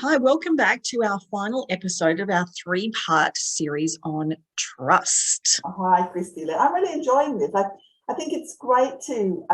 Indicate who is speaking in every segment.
Speaker 1: Hi, welcome back to our final episode of our three-part series on trust.
Speaker 2: Hi, Christy. I'm really enjoying this. I think it's great to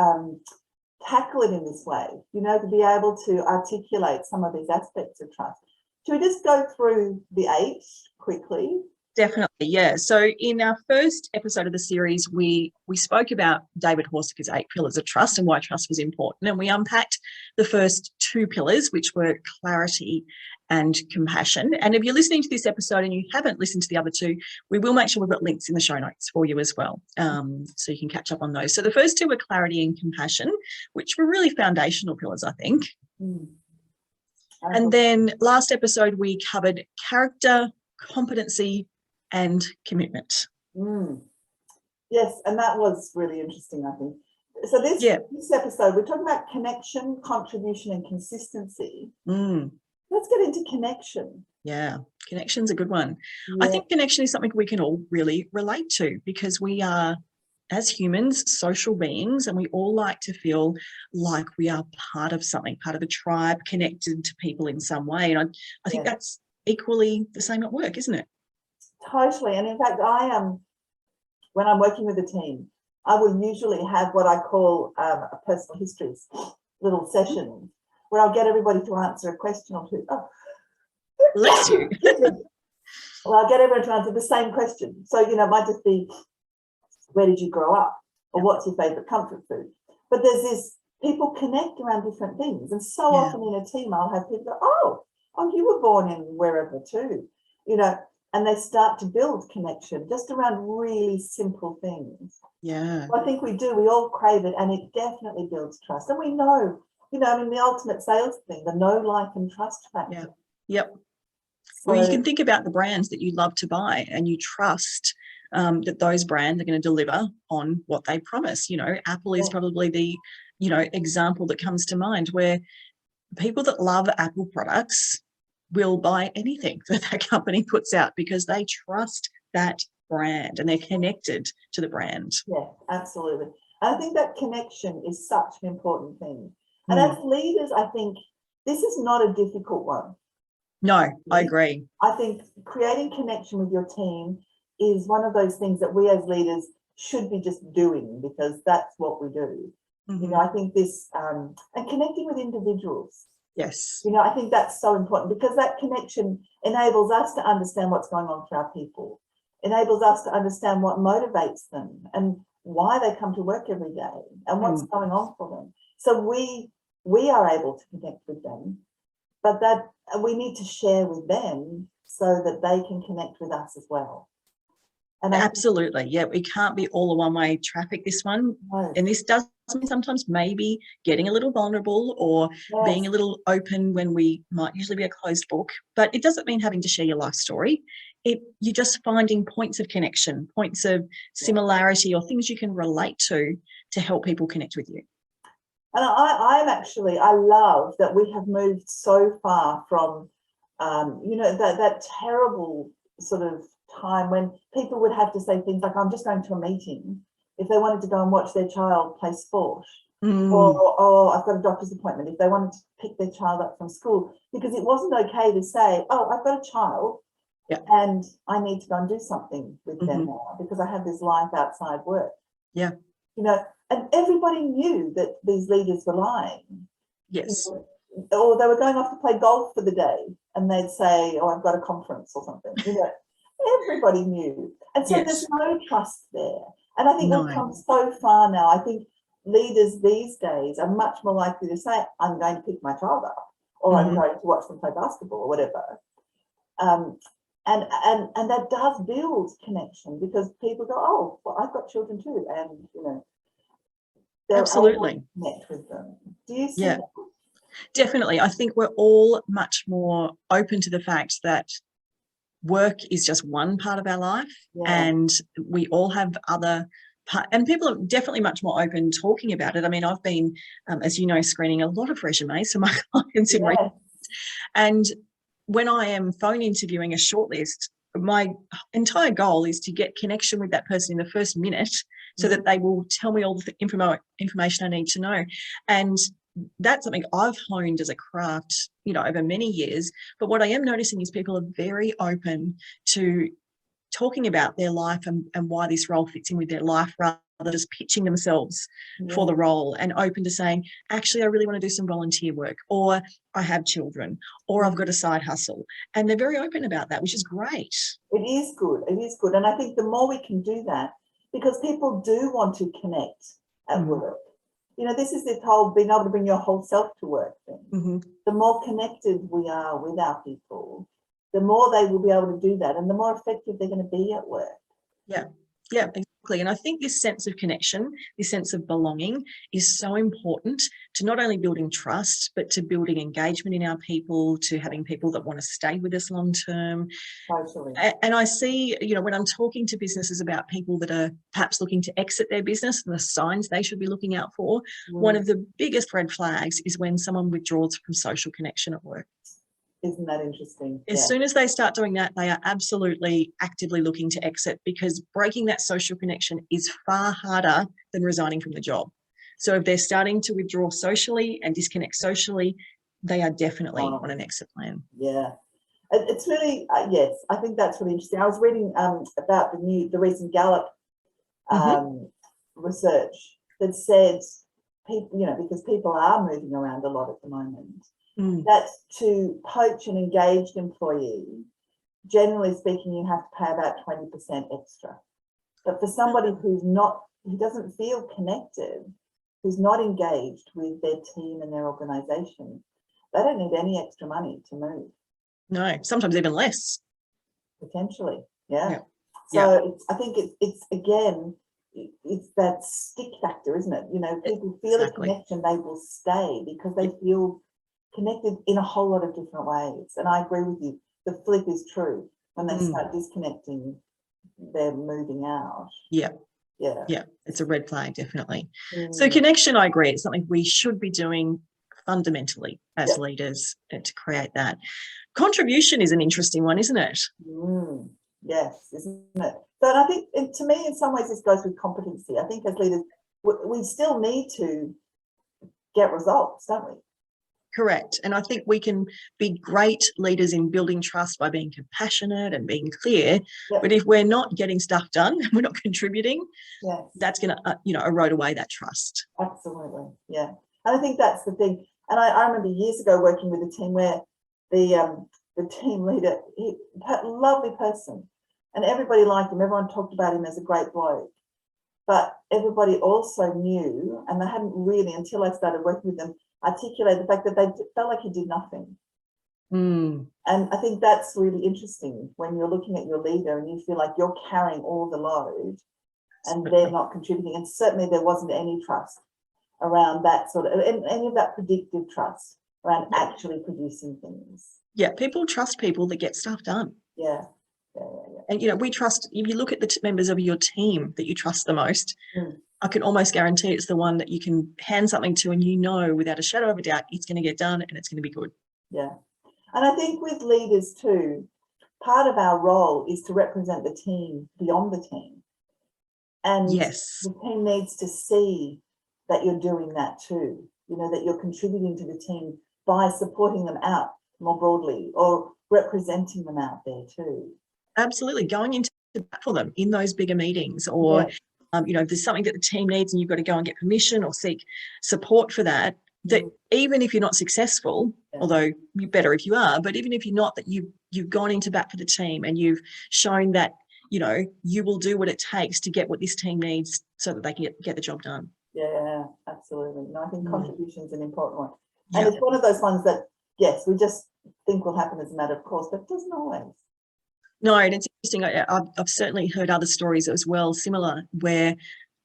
Speaker 2: tackle it in this way, to be able to articulate some of these aspects of trust. Should we just go through the 8 quickly?
Speaker 1: Definitely, yeah. So in our first episode of the series, we spoke about David Horsager's 8 pillars of trust and why trust was important. And we unpacked the first 2 pillars, which were clarity and compassion. And if you're listening to this episode and you haven't listened to the other 2, we will make sure we've got links in the show notes for you as well, so you can catch up on those. So the first 2 were clarity and compassion, which were really foundational pillars, I think. And then last episode, we covered character, competency, and commitment.
Speaker 2: Yes, and that was really interesting, I think. So this episode, we're talking about connection, contribution, and consistency. Let's get into connection.
Speaker 1: Yeah, connection's a good one.
Speaker 2: Yeah.
Speaker 1: I think connection is something we can all really relate to because we are, as humans, social beings, and we all like to feel like we are part of something, part of a tribe, connected to people in some way. And I think that's equally the same at work, isn't it?
Speaker 2: Totally. And in fact, when I'm working with a team, I will usually have what I call a personal histories little session where I'll get everybody to answer a question or 2. Oh,
Speaker 1: bless you.
Speaker 2: Well, I'll get everyone to answer the same question. So, it might just be, where did you grow up? Or what's your favourite comfort food? But there's this, people connect around different things. And so often in a team, I'll have people go, oh, you were born in wherever too, and they start to build connection just around really simple things.
Speaker 1: Yeah.
Speaker 2: I think we all crave it, and it definitely builds trust. And we know, the ultimate sales thing, the know, like, and trust factor.
Speaker 1: Yeah. Yep.
Speaker 2: So,
Speaker 1: well, you can think about the brands that you love to buy and you trust that those brands are going to deliver on what they promise. Apple is probably the, example that comes to mind, where people that love Apple products will buy anything that company puts out because they trust that brand and they're connected to the brand.
Speaker 2: Yeah, absolutely. And I think that connection is such an important thing. And as leaders, I think this is not a difficult one.
Speaker 1: No, I agree.
Speaker 2: I think creating connection with your team is one of those things that we as leaders should be just doing because that's what we do. I think this, and connecting with individuals.
Speaker 1: Yes.
Speaker 2: I think that's so important because that connection enables us to understand what's going on for our people, enables us to understand what motivates them and why they come to work every day and what's going on for them. So we are able to connect with them, but that we need to share with them so that they can connect with us as well. And
Speaker 1: absolutely. Yeah, we can't be all a one-way traffic, this one. No. And this does mean sometimes maybe getting a little vulnerable or being a little open when we might usually be a closed book. But it doesn't mean having to share your life story. You're just finding points of connection, points of similarity or things you can relate to help people connect with you.
Speaker 2: And I love that we have moved so far from, that terrible sort of time when people would have to say things like, I'm just going to a meeting, if they wanted to go and watch their child play sport, or I've got a doctor's appointment, if they wanted to pick their child up from school, because it wasn't okay to say, I've got a child and I need to go and do something with them now because I have this life outside work.
Speaker 1: Yeah.
Speaker 2: And everybody knew that these leaders were lying.
Speaker 1: Yes.
Speaker 2: Or they were going off to play golf for the day and they'd say, I've got a conference or something. Everybody knew. And so there's no trust there. And I think we've come so far now. I think leaders these days are much more likely to say, I'm going to pick my child up or I'm going to watch them play basketball or whatever. And that does build connection because people go, well, I've got children too. And, they're
Speaker 1: absolutely
Speaker 2: able to connect with them. Do you see
Speaker 1: that?
Speaker 2: that?
Speaker 1: Definitely. I think we're all much more open to the fact that work is just one part of our life and we all have other and people are definitely much more open talking about it. I mean, I've been, as you know, screening a lot of resumes for my clients in and when I am phone interviewing a shortlist, my entire goal is to get connection with that person in the first minute so that they will tell me all the information I need to know. And that's something I've honed as a craft, over many years. But what I am noticing is people are very open to talking about their life and why this role fits in with their life, rather than just pitching themselves for the role, and open to saying, actually, I really want to do some volunteer work, or I have children, or I've got a side hustle. And they're very open about that, which is great.
Speaker 2: It is good. It is good. And I think the more we can do that, because people do want to connect at work. This is this whole being able to bring your whole self to work thing. The more connected we are with our people, the more they will be able to do that, and the more effective they're going to be at work.
Speaker 1: Yeah, exactly. And I think this sense of connection, this sense of belonging is so important to not only building trust, but to building engagement in our people, to having people that want to stay with us long term.
Speaker 2: Totally.
Speaker 1: And I see, when I'm talking to businesses about people that are perhaps looking to exit their business and the signs they should be looking out for, one of the biggest red flags is when someone withdraws from social connection at work.
Speaker 2: Isn't that interesting?
Speaker 1: As soon as they start doing that, they are absolutely actively looking to exit, because breaking that social connection is far harder than resigning from the job. So if they're starting to withdraw socially and disconnect socially, they are definitely on an exit plan.
Speaker 2: Yeah. It's really, yes, I think that's really interesting. I was reading about the recent Gallup research that said people, because people are moving around a lot at the moment, that to poach an engaged employee, generally speaking, you have to pay about 20% extra. But for somebody who doesn't feel connected, who's not engaged with their team and their organisation, they don't need any extra money to move.
Speaker 1: No, sometimes even less.
Speaker 2: Potentially, yeah. So I think it's again, it's that stick factor, isn't it? People feel a connection, they will stay because they feel connected in a whole lot of different ways. And I agree with you. The flip is true. When they start disconnecting, they're moving out. Yeah.
Speaker 1: It's a red flag, definitely. So connection, I agree, it's something we should be doing fundamentally as leaders to create that. Contribution is an interesting one, isn't it?
Speaker 2: Yes, isn't it? So I think, to me, in some ways, this goes with competency. I think as leaders, we still need to get results, don't we?
Speaker 1: Correct. And I think we can be great leaders in building trust by being compassionate and being clear. But if we're not getting stuff done, we're not contributing, that's going to, erode away that trust.
Speaker 2: Absolutely. Yeah. And I think that's the thing. And I remember years ago working with a team where the team leader, lovely person, and everybody liked him. Everyone talked about him as a great bloke. But everybody also knew, and they hadn't really, until I started working with them, articulate the fact that they felt like he did nothing. And I think that's really interesting when you're looking at your leader and you feel like you're carrying all the load and they're not contributing. And certainly there wasn't any trust around that sort of, any of that predictive trust around actually producing things.
Speaker 1: Yeah, people trust people that get stuff done.
Speaker 2: Yeah.
Speaker 1: And, we trust, if you look at the members of your team that you trust the most, I can almost guarantee it's the one that you can hand something to and without a shadow of a doubt it's going to get done and it's going to be good.
Speaker 2: Yeah. And I think with leaders too, part of our role is to represent the team beyond the team. And the team needs to see that you're doing that too, that you're contributing to the team by supporting them out more broadly or representing them out there too.
Speaker 1: Absolutely. Going into bat for them in those bigger meetings, or if there's something that the team needs and you've got to go and get permission or seek support for that, that even if you're not successful, although you're better if you are, but even if you're not, that you've gone into bat for the team and you've shown that, you will do what it takes to get what this team needs so that they can get the job done.
Speaker 2: Yeah, absolutely. No, I think contribution is an important one. And it's one of those ones that, yes, we just think will happen as a matter of course, but it doesn't always.
Speaker 1: No, and it's interesting. I've certainly heard other stories as well, similar, where,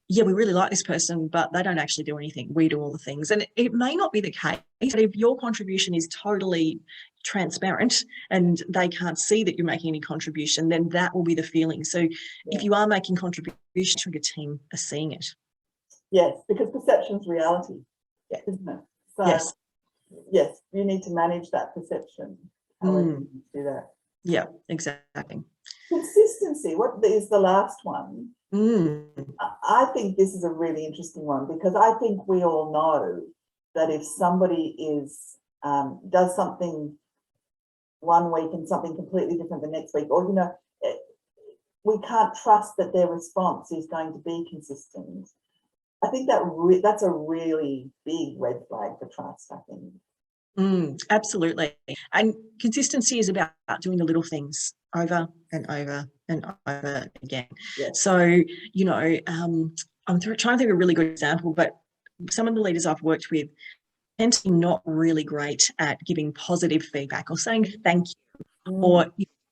Speaker 1: we really like this person, but they don't actually do anything. We do all the things. And it may not be the case, but if your contribution is totally transparent and they can't see that you're making any contribution, then that will be the feeling. So if you are making contribution, your team are seeing it.
Speaker 2: Yes, because perception's reality, isn't it? So, yes, you need to manage that perception. However you do that.
Speaker 1: Yeah, exactly.
Speaker 2: Consistency, what is the last one? I think this is a really interesting one because I think we all know that if somebody is does something one week and something completely different the next week, or we can't trust that their response is going to be consistent. I think that's a really big red flag for trust, I think.
Speaker 1: Absolutely. And consistency is about doing the little things over and over and over again.
Speaker 2: Yes.
Speaker 1: So, I'm trying to think of a really good example, but some of the leaders I've worked with tend to be not really great at giving positive feedback or saying thank you, or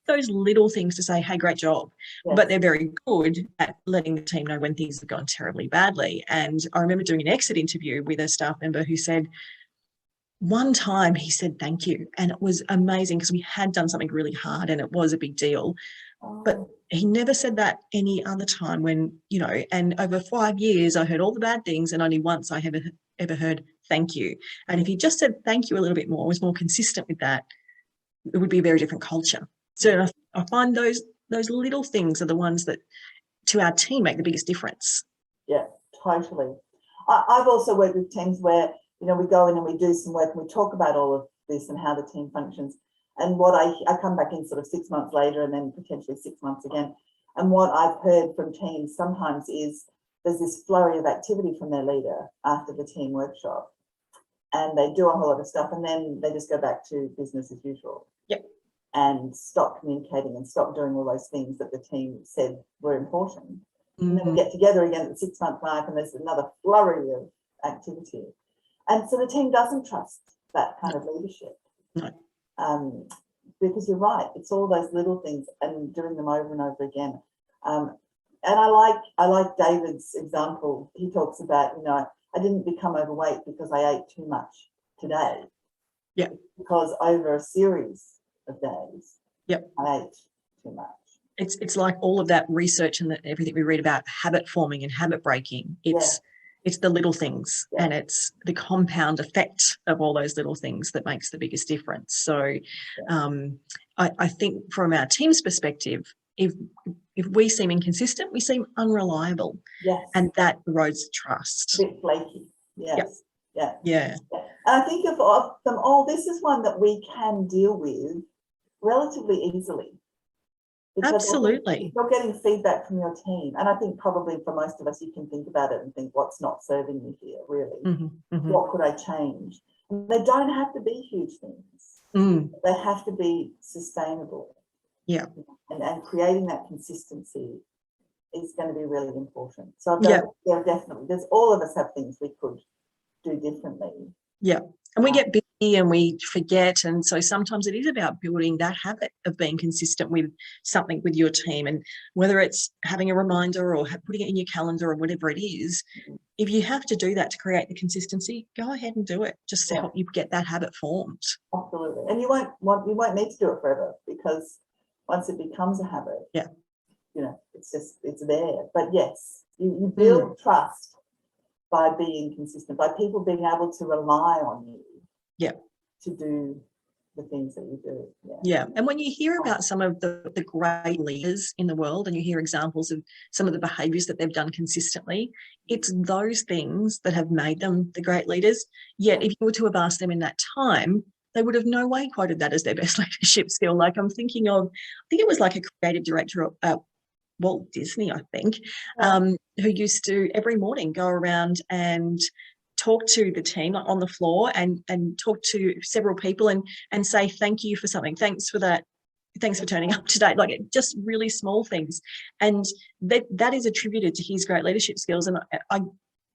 Speaker 1: those little things to say, hey, great job. Yes. But they're very good at letting the team know when things have gone terribly badly. And I remember doing an exit interview with a staff member who said, one time he said thank you, and it was amazing because we had done something really hard and it was a big deal. But he never said that any other time when, and over 5 years, I heard all the bad things and only once I ever heard thank you. And if he just said thank you a little bit more, was more consistent with that, it would be a very different culture. So I find those little things are the ones that to our team make the biggest difference.
Speaker 2: Yeah, totally. I've also worked with teams where, we go in and we do some work and we talk about all of this and how the team functions. And what I come back in sort of 6 months later and then potentially 6 months again. And what I've heard from teams sometimes is there's this flurry of activity from their leader after the team workshop. And they do a whole lot of stuff and then they just go back to business as usual.
Speaker 1: Yep.
Speaker 2: And stop communicating and stop doing all those things that the team said were important. And then we get together again at the 6 month mark and there's another flurry of activity. And so the team doesn't trust that kind of leadership.
Speaker 1: No.
Speaker 2: Because you're right, it's all those little things and doing them over and over again. And I like David's example. He talks about, I didn't become overweight because I ate too much today.
Speaker 1: Yeah.
Speaker 2: Because over a series of days,
Speaker 1: yep,
Speaker 2: I ate too much.
Speaker 1: It's like all of that research and everything we read about habit forming and habit breaking. It's the little things and it's the compound effect of all those little things that makes the biggest difference. So I think from our team's perspective, if we seem inconsistent, we seem unreliable.
Speaker 2: Yes.
Speaker 1: And that erodes trust.
Speaker 2: A bit flaky. Yes.
Speaker 1: Yep. Yeah.
Speaker 2: And I think of them all, this is one that we can deal with relatively easily.
Speaker 1: Absolutely.
Speaker 2: You're getting feedback from your team. And I think probably for most of us, you can think about it and think, what's not serving me here, really? What could I change? And they don't have to be huge things. They have to be sustainable.
Speaker 1: Yeah.
Speaker 2: And creating that consistency is going to be really important. So there's all of us have things we could do differently. Yeah.
Speaker 1: And we get busy and we forget. And so sometimes it is about building that habit of being consistent with something with your team. And whether it's having a reminder or putting it in your calendar or whatever it is, if you have to do that to create the consistency, go ahead and do it just to help you get that habit formed.
Speaker 2: Absolutely. And you won't need to do it forever, because once it becomes a habit, it's there. But yes, you build trust by being consistent, by people being able to rely on you to do the things that you do.
Speaker 1: Yeah. And when you hear about some of the great leaders in the world and you hear examples of some of the behaviours that they've done consistently, it's those things that have made them the great leaders. Yet if you were to have asked them in that time, they would have no way quoted that as their best leadership skill. Like I think it was like a creative director at Walt Disney, I think, who used to every morning go around and talk to the team on the floor and talk to several people and say thank you for something. Thanks for that. Thanks for turning up today. Like just really small things. And that is attributed to his great leadership skills. And I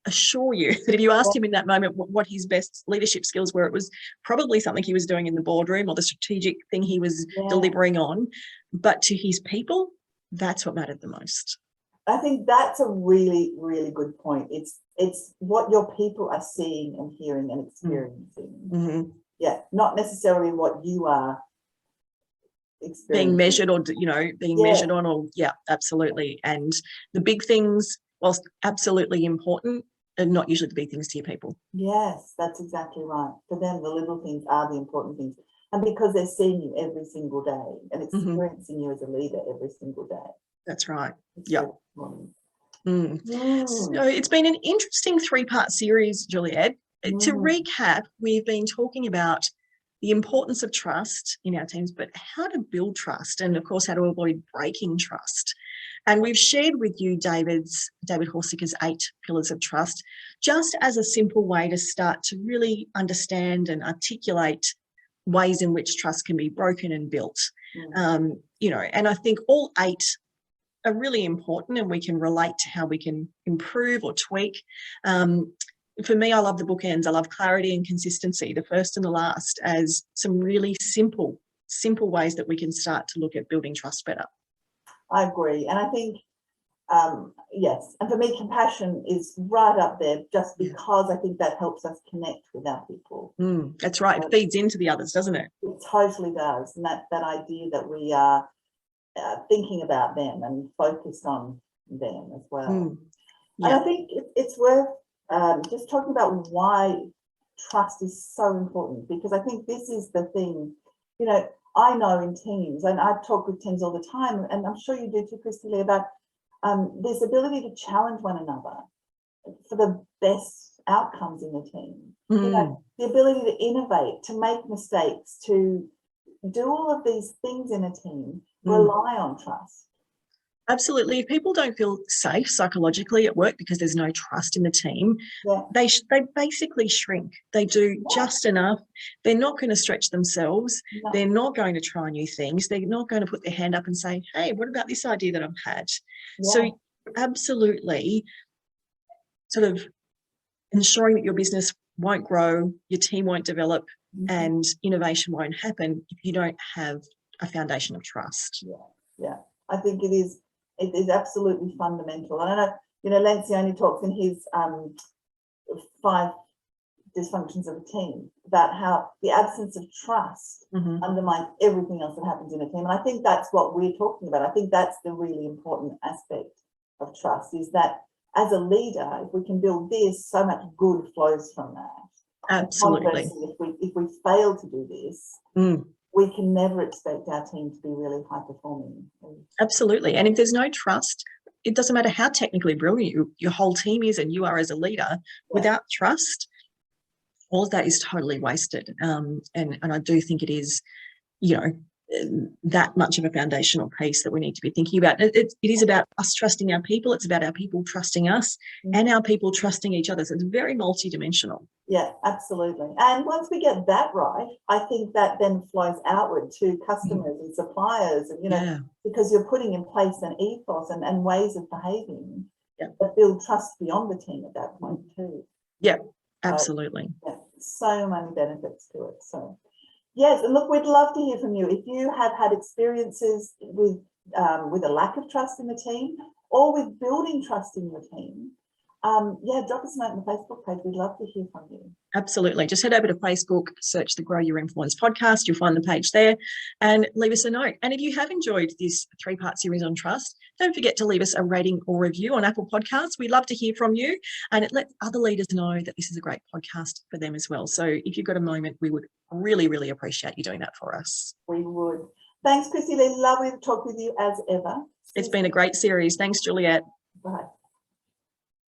Speaker 1: assure you that if you asked him in that moment what his best leadership skills were, it was probably something he was doing in the boardroom or the strategic thing he was delivering on. But to his people, that's what mattered the most.
Speaker 2: I think that's a really, really good point. It's what your people are seeing and hearing and experiencing. Yeah, not necessarily what you are experiencing.
Speaker 1: Being measured or, being measured on or, absolutely. And the big things, whilst absolutely important, are not usually the big things to your people.
Speaker 2: Yes, that's exactly right. For them, the little things are the important things. And because they're seeing you every single day and experiencing you as a leader every single day.
Speaker 1: That's right. Yeah. So it's been an interesting 3-part series, Juliette. To recap, we've been talking about the importance of trust in our teams, but how to build trust, and of course, how to avoid breaking trust. And we've shared with you David Horsager's 8 pillars of trust, just as a simple way to start to really understand and articulate ways in which trust can be broken and built. And I think all 8 are really important, and we can relate to how we can improve or tweak. For me, I love the bookends. I love clarity and consistency, the first and the last, as some really simple ways that we can start to look at building trust better.
Speaker 2: I agree. And I think, yes, and for me, compassion is right up there, just because I think that helps us connect with our people.
Speaker 1: That's right. It feeds into the others, doesn't it?
Speaker 2: It totally does. And that idea that we are thinking about them and focused on them as well. And I think it's worth just talking about why trust is so important, because I think this is the thing, I know in teams, and I talk with teams all the time, and I'm sure you do too, Christy Lee, about this ability to challenge one another for the best outcomes in the team. The ability to innovate, to make mistakes, to do all of these things in a team rely on trust.
Speaker 1: Absolutely. If people don't feel safe psychologically at work because there's no trust in the team, they basically shrink. They do just enough. They're not going to stretch themselves.
Speaker 2: No.
Speaker 1: They're not going to try new things. They're not going to put their hand up and say, hey, what about this idea that I've had? So absolutely sort of ensuring that your business won't grow, your team won't develop, and innovation won't happen if you don't have a foundation of trust.
Speaker 2: I think it is absolutely fundamental. And I know, Lencioni talks in his 5 dysfunctions of a team about how the absence of trust undermines everything else that happens in a team. And I think that's what we're talking about. I think that's the really important aspect of trust, is that as a leader, if we can build this, so much good flows from that.
Speaker 1: Absolutely.
Speaker 2: If we fail to do this, we can never expect our team to be really high performing.
Speaker 1: Absolutely. And if there's no trust, it doesn't matter how technically brilliant your whole team is and you are as a leader. Without trust, all of that is totally wasted. And I do think it is, that much of a foundational piece that we need to be thinking about. It is about us trusting our people. It's about our people trusting us and our people trusting each other. So it's very multidimensional.
Speaker 2: Yeah, absolutely. And once we get that right, I think that then flows outward to customers and suppliers, and because you're putting in place an ethos and ways of behaving that build trust beyond the team at that point too. Yeah,
Speaker 1: absolutely.
Speaker 2: So many benefits to it. So yes, and look, we'd love to hear from you. If you have had experiences with a lack of trust in the team, or with building trust in your team, drop us a note on the Facebook page. We'd love to hear from you.
Speaker 1: Absolutely. Just head over to Facebook, search the Grow Your Influence podcast. You'll find the page there, and leave us a note. And if you have enjoyed this 3-part series on trust, don't forget to leave us a rating or review on Apple Podcasts. We'd love to hear from you, and it lets other leaders know that this is a great podcast for them as well. So if you've got a moment, we would really, really appreciate you doing that for us.
Speaker 2: We would. Thanks, Christy Lee. Lovely to talk with you as ever.
Speaker 1: It's been a great series. Thanks, Juliet.
Speaker 2: Bye.